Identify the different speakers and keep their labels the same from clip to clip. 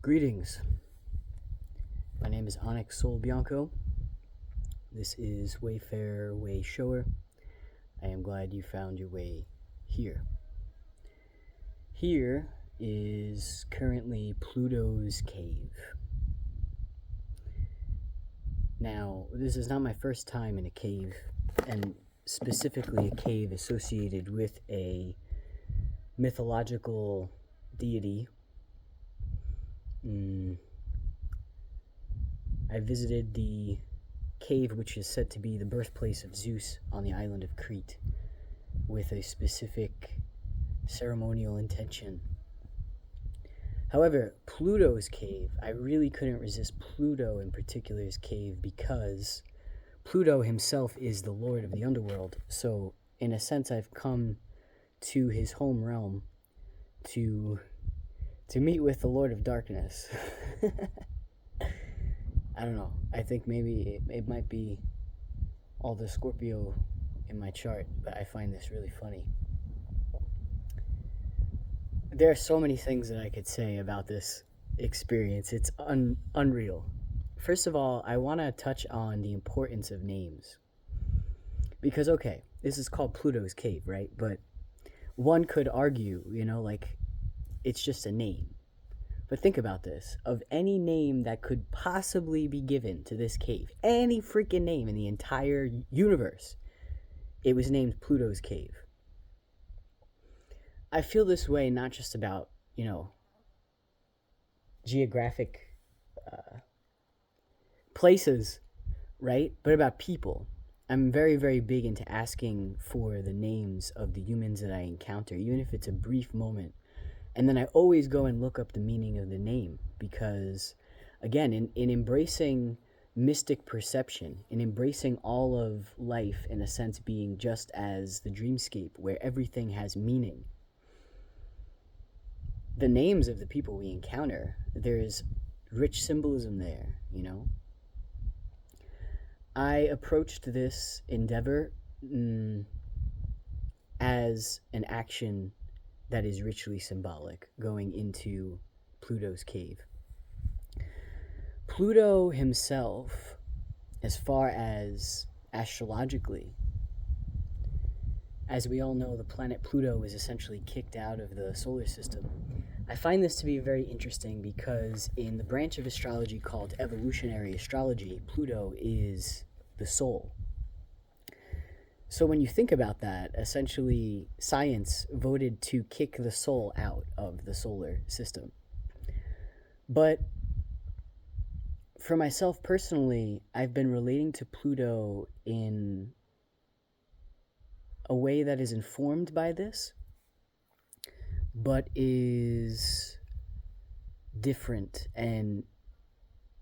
Speaker 1: Greetings. My name is Sol Bianco. This is WayFarer, WayShower. I am glad you found your way here. Here is currently Pluto's cave. Now, this is not my first time in a cave, and specifically a cave associated with a mythological deity. I visited the cave which is said to be the birthplace of Zeus on the island of Crete with a specific ceremonial intention. However, Pluto's cave, I really couldn't resist Pluto in particular's cave because Pluto himself is the lord of the Underworld. So, in a sense, I've come to his home realm to meet with the Lord of Darkness. I don't know. I think maybe it might be all the Scorpio in my chart, but I find this really funny. There are so many things that I could say about this experience. It's unreal. First of all, I want to touch on the importance of names. Because, okay, this is called Pluto's cave, right? But one could argue, it's just a name. But think about this. Of any name that could possibly be given to this cave, any freaking name in the entire universe, it was named Pluto's cave. I feel this way not just about, geographic places, right? But about people. I'm very, very big into asking for the names of the humans that I encounter, even if it's a brief moment. And then I always go and look up the meaning of the name because, again, in embracing mystic perception, in embracing all of life in a sense being just as the dreamscape where everything has meaning, the names of the people we encounter, there's rich symbolism there, I approached this endeavor as an action that is richly symbolic going into Pluto's cave. Pluto himself, as far as astrologically, as we all know, the planet Pluto is essentially kicked out of the solar system. I find this to be very interesting because in the branch of astrology called evolutionary astrology, Pluto is the soul. So when you think about that, essentially science voted to kick the soul out of the solar system. But for myself personally, I've been relating to Pluto in a way that is informed by this, but is different and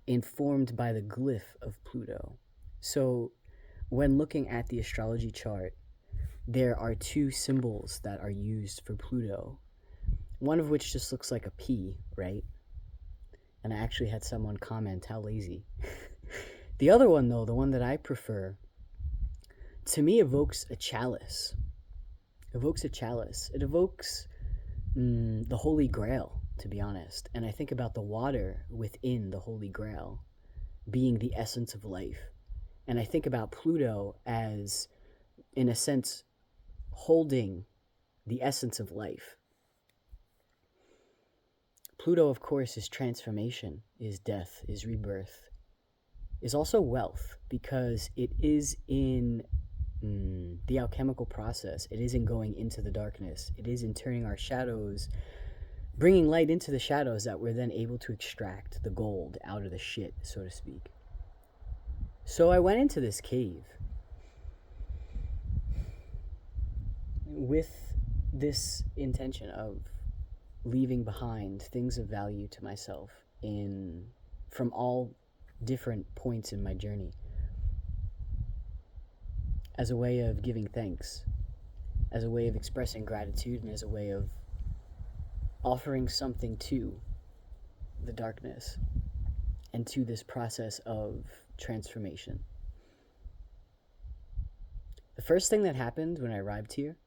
Speaker 1: informed by the glyph of Pluto. So when looking at the astrology chart, there are two symbols that are used for Pluto, one of which just looks like a P, right? And I actually had someone comment, how lazy. The other one, though, the one that I prefer, to me evokes a chalice. It evokes the Holy Grail, to be honest. And I think about the water within the Holy Grail being the essence of life. And I think about Pluto as, in a sense, holding the essence of life. Pluto, of course, is transformation, is death, is rebirth, is also wealth, because it is in the alchemical process. It is in going into the darkness. It is in turning our shadows, bringing light into the shadows that we're then able to extract the gold out of the shit, so to speak. So I went into this cave with this intention of leaving behind things of value to myself from all different points in my journey, as a way of giving thanks, as a way of expressing gratitude, and as a way of offering something to the darkness and to this process of transformation. The first thing that happened when I arrived here,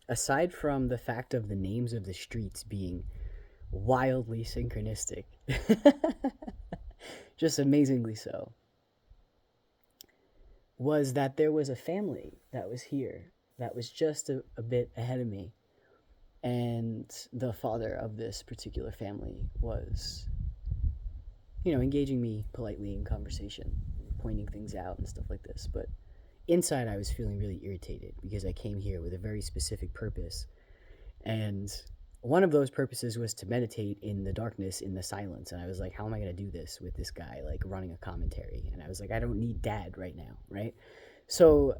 Speaker 1: aside from the fact of the names of the streets being wildly synchronistic. Just amazingly so. Was that there was a family that was here that was just a bit ahead of me. And the father of this particular family was, engaging me politely in conversation, pointing things out and stuff like this. But inside, I was feeling really irritated because I came here with a very specific purpose. And one of those purposes was to meditate in the darkness, in the silence. And I was like, how am I going to do this with this guy, like, running a commentary? And I was like, I don't need dad right now, right? So,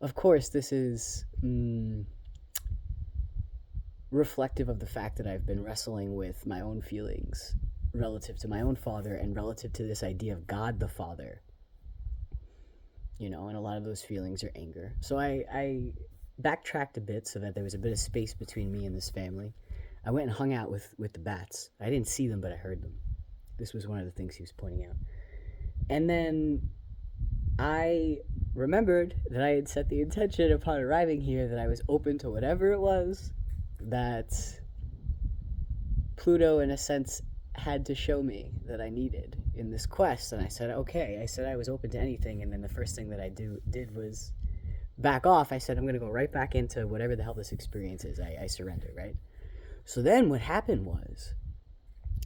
Speaker 1: of course, this is reflective of the fact that I've been wrestling with my own feelings relative to my own father and relative to this idea of God the Father. And a lot of those feelings are anger. So I backtracked a bit so that there was a bit of space between me and this family. I went and hung out with the bats. I didn't see them, but I heard them. This was one of the things he was pointing out. And then I remembered that I had set the intention upon arriving here that I was open to whatever it was that Pluto, in a sense, had to show me that I needed in this quest. And I said, okay. I said I was open to anything. And then the first thing that I did was back off. I said, I'm going to go right back into whatever the hell this experience is. I surrender, right? So then what happened was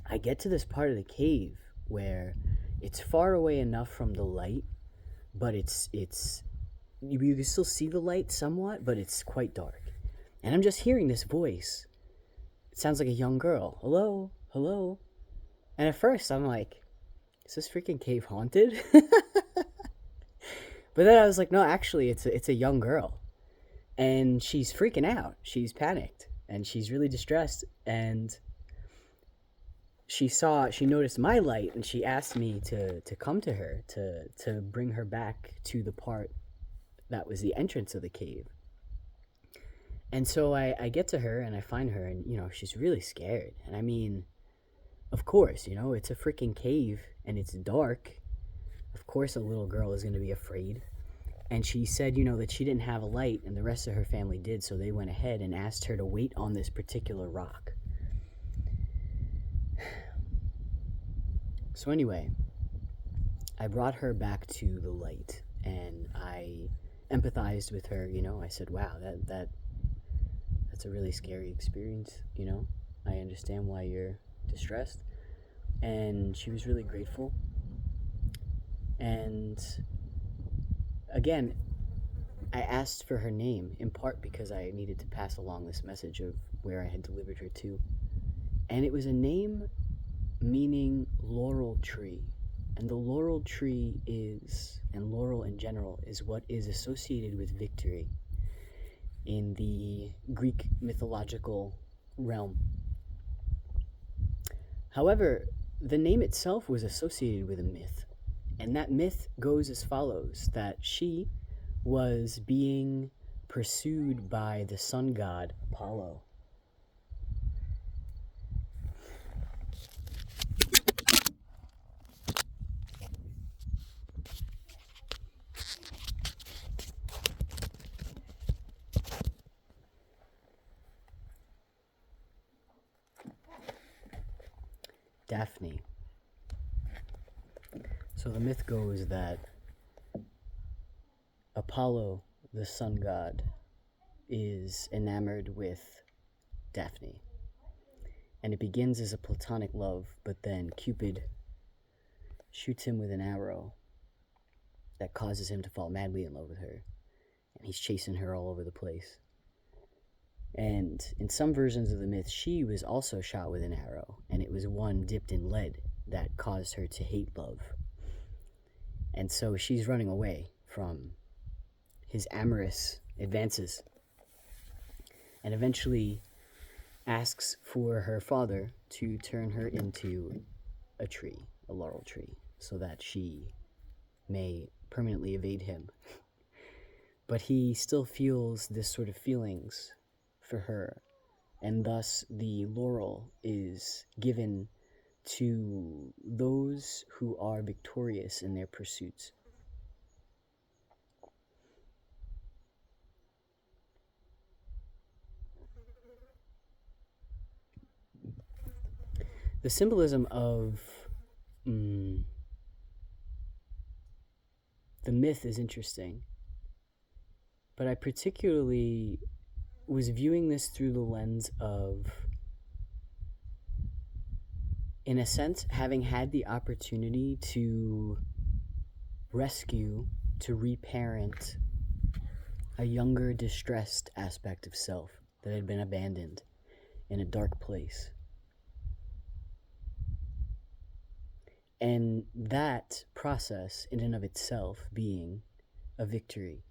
Speaker 1: I get to this part of the cave where it's far away enough from the light, but it's you can still see the light somewhat, but it's quite dark. And I'm just hearing this voice. It sounds like a young girl. Hello, hello. And at first I'm like, is this freaking cave haunted? But then I was like, no, actually it's a young girl. And she's freaking out. She's panicked and she's really distressed, and she noticed my light, and she asked me to come to her to bring her back to the part that was the entrance of the cave. And so I get to her and I find her, and she's really scared. And I mean, of course, it's a freaking cave and it's dark. Of course a little girl is going to be afraid. And she said, that she didn't have a light and the rest of her family did, so they went ahead and asked her to wait on this particular rock. So anyway, I brought her back to the light, and I empathized with her. I said, wow, that's a really scary experience. I understand why you're distressed. And she was really grateful. And again, I asked for her name, in part because I needed to pass along this message of where I had delivered her to. And it was a name meaning laurel tree. And the laurel tree and laurel in general, is what is associated with victory in the Greek mythological realm. However, the name itself was associated with a myth. And that myth goes as follows, that she was being pursued by the sun god Apollo. Daphne. So the myth goes that Apollo, the sun god, is enamored with Daphne. And it begins as a platonic love, but then Cupid shoots him with an arrow that causes him to fall madly in love with her. And he's chasing her all over the place. And in some versions of the myth, she was also shot with an arrow, and it was one dipped in lead that caused her to hate love. And so she's running away from his amorous advances, and eventually asks for her father to turn her into a tree, a laurel tree, so that she may permanently evade him. But he still feels this sort of feelings for her, and thus the laurel is given to those who are victorious in their pursuits. The symbolism of the myth is interesting, but I particularly was viewing this through the lens of, in a sense, having had the opportunity to rescue, to reparent a younger, distressed aspect of self that had been abandoned in a dark place. And that process, in and of itself, being a victory.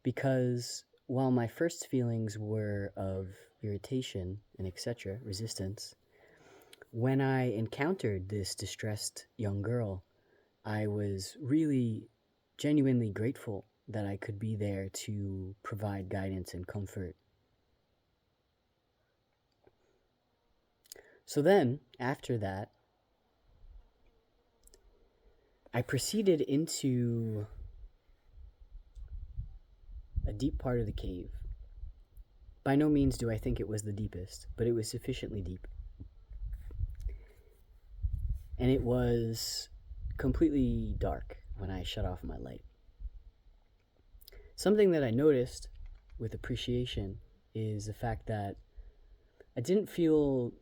Speaker 1: Because while my first feelings were of irritation and etc., resistance, when I encountered this distressed young girl, I was really genuinely grateful that I could be there to provide guidance and comfort. So then, after that, I proceeded into a deep part of the cave. By no means do I think it was the deepest, but it was sufficiently deep. And it was completely dark when I shut off my light. Something that I noticed with appreciation is the fact that I didn't feel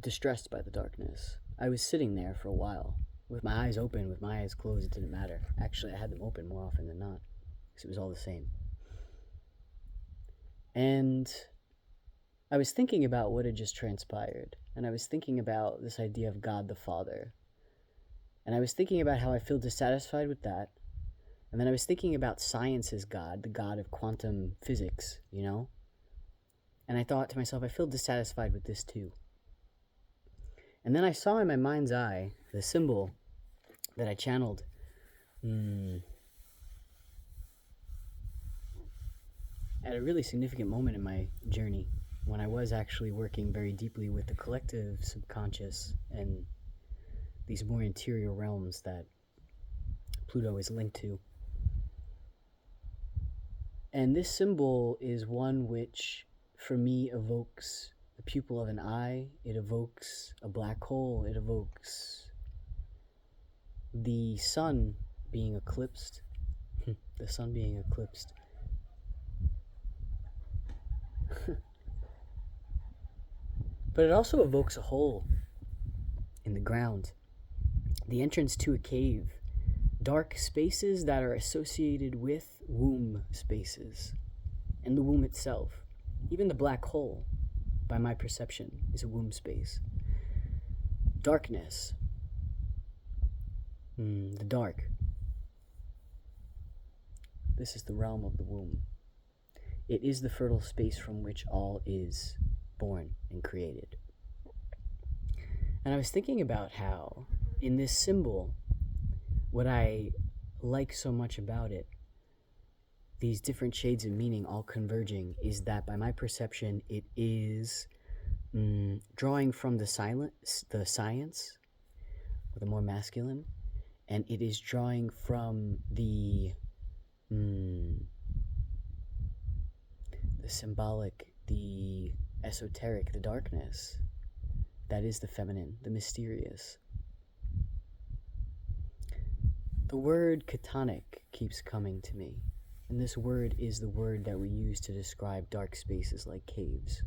Speaker 1: distressed by the darkness. I was sitting there for a while, with my eyes open, with my eyes closed, it didn't matter. Actually, I had them open more often than not, because it was all the same. And I was thinking about what had just transpired, and I was thinking about this idea of God the Father. And I was thinking about how I feel dissatisfied with that. And then I was thinking about science's God, the God of quantum physics, you know? And I thought to myself, I feel dissatisfied with this too. And then I saw in my mind's eye the symbol that I channeled at a really significant moment in my journey, when I was actually working very deeply with the collective subconscious and these more interior realms that Pluto is linked to. And this symbol is one which, for me, evokes the pupil of an eye, it evokes a black hole, it evokes the sun being eclipsed. The sun being eclipsed. But it also evokes a hole in the ground, the entrance to a cave, dark spaces that are associated with womb spaces, and the womb itself. Even the black hole, by my perception, is a womb space. Darkness. The dark. This is the realm of the womb. It is the fertile space from which all is born and created. And I was thinking about how, in this symbol, what I like so much about it, these different shades of meaning all converging, is that by my perception, it is drawing from the science, or the more masculine, and it is drawing from the symbolic, the esoteric, the darkness. That is the feminine, the mysterious. The word catonic keeps coming to me, and this word is the word that we use to describe dark spaces like caves.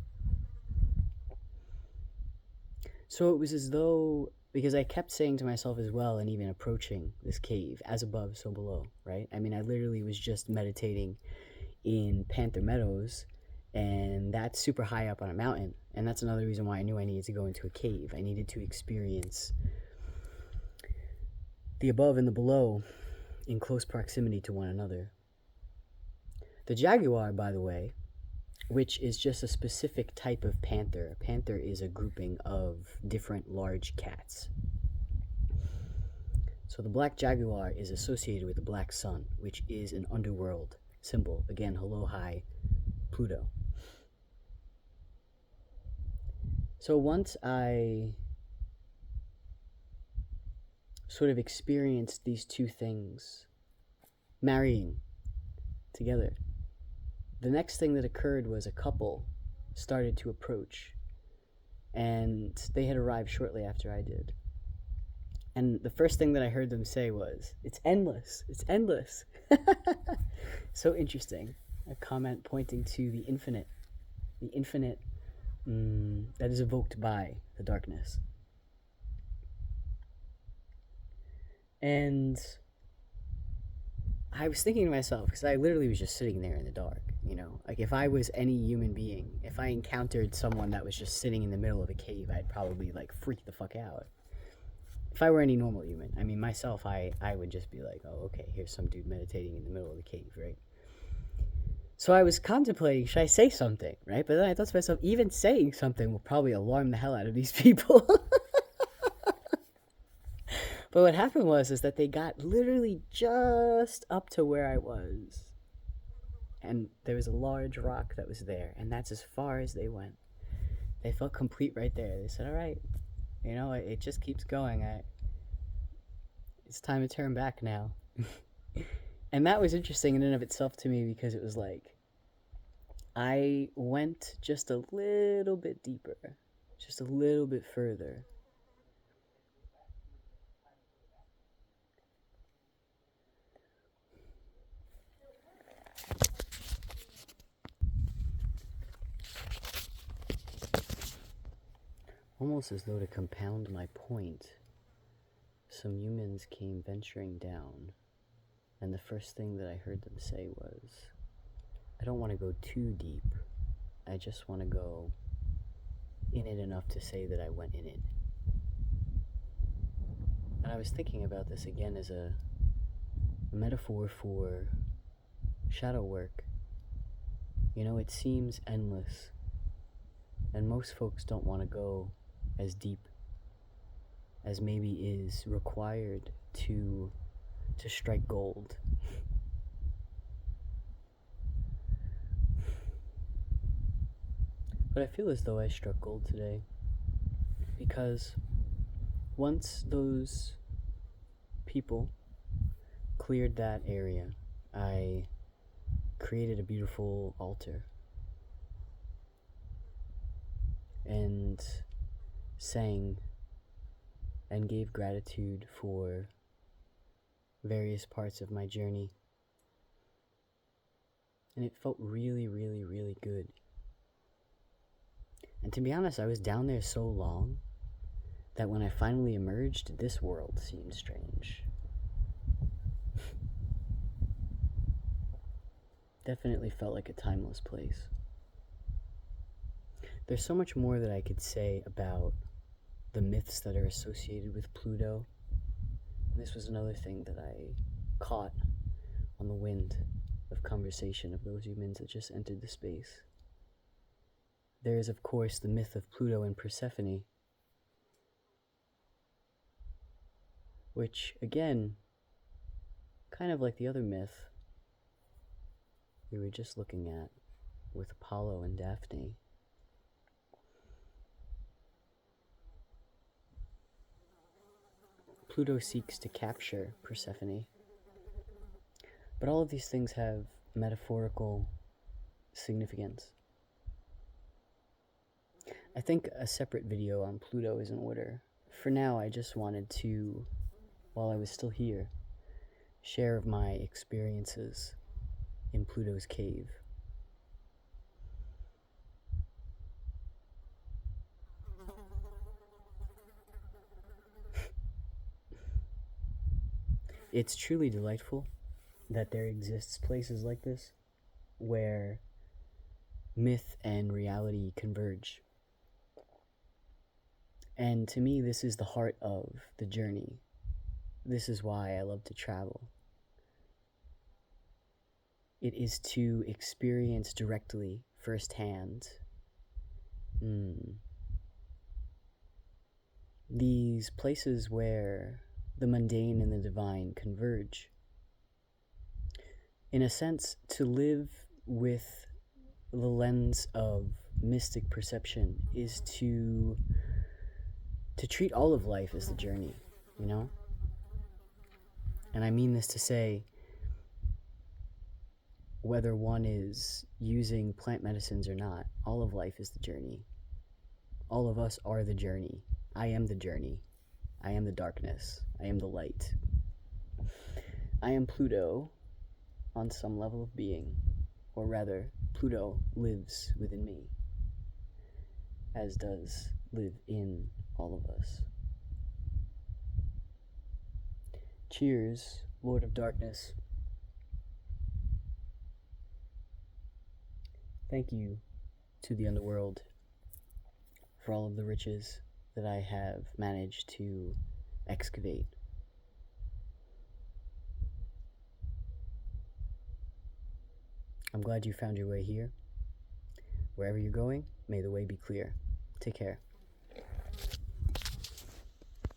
Speaker 1: So it was as though, because I kept saying to myself as well, and even approaching this cave, as above, so below, right? I mean, I literally was just meditating in Panther Meadows, and that's super high up on a mountain, and that's another reason why I knew I needed to go into a cave. I needed to experience the above and the below in close proximity to one another. The jaguar, by the way, which is just a specific type of panther. A panther is a grouping of different large cats. So the black jaguar is associated with the black sun, which is an underworld symbol. Again, hello, hi, Pluto. So once I sort of experienced these two things marrying together, the next thing that occurred was a couple started to approach. and they had arrived shortly after I did. And the first thing that I heard them say was, "It's endless. It's endless." So interesting. A comment pointing to the infinite that is evoked by the darkness. And I was thinking to myself, because I literally was just sitting there in the dark, you know, like if I was any human being, if I encountered someone that was just sitting in the middle of a cave, I'd probably like freak the fuck out. If I were any normal human, I mean, myself, I would just be like, oh, okay, here's some dude meditating in the middle of the cave, right? So I was contemplating, should I say something, right? But then I thought to myself, even saying something will probably alarm the hell out of these people. But what happened was that they got literally just up to where I was. And there was a large rock that was there, and that's as far as they went. They felt complete right there. They said, all right, you know, it just keeps going. It's time to turn back now. And that was interesting in and of itself to me, because it was like, I went just a little bit deeper, just a little bit further. Almost as though to compound my point, some humans came venturing down, and the first thing that I heard them say was, I don't want to go too deep, I just want to go in it enough to say that I went in it. And I was thinking about this again as a metaphor for shadow work. You know, it seems endless, and most folks don't want to go as deep as maybe is required to strike gold. But I feel as though I struck gold today, because once those people cleared that area, I created a beautiful altar and sang and gave gratitude for various parts of my journey. And it felt really, really, really good. And to be honest, I was down there so long that when I finally emerged, this world seemed strange. Definitely felt like a timeless place. There's so much more that I could say about the myths that are associated with Pluto. And this was another thing that I caught on the wind of conversation of those humans that just entered the space. There is, of course, the myth of Pluto and Persephone, which, again, kind of like the other myth we were just looking at with Apollo and Daphne. Pluto seeks to capture Persephone, but all of these things have metaphorical significance. I think a separate video on Pluto is in order. For now, I just wanted to, while I was still here, share of my experiences in Pluto's cave. It's truly delightful that there exists places like this where myth and reality converge. And to me, this is the heart of the journey. This is why I love to travel. It is to experience directly, firsthand, these places where the mundane and the divine converge. In a sense, to live with the lens of mystic perception is to treat all of life as the journey, you know? And I mean this to say, whether one is using plant medicines or not, all of life is the journey. All of us are the journey. I am the journey. I am the darkness. I am the light. I am Pluto on some level of being, or rather, Pluto lives within me, as does live in all of us. Cheers, Lord of Darkness. Thank you to the Underworld for all of the riches that I have managed to excavate. I'm glad you found your way here. Wherever you're going, may the way be clear. Take care.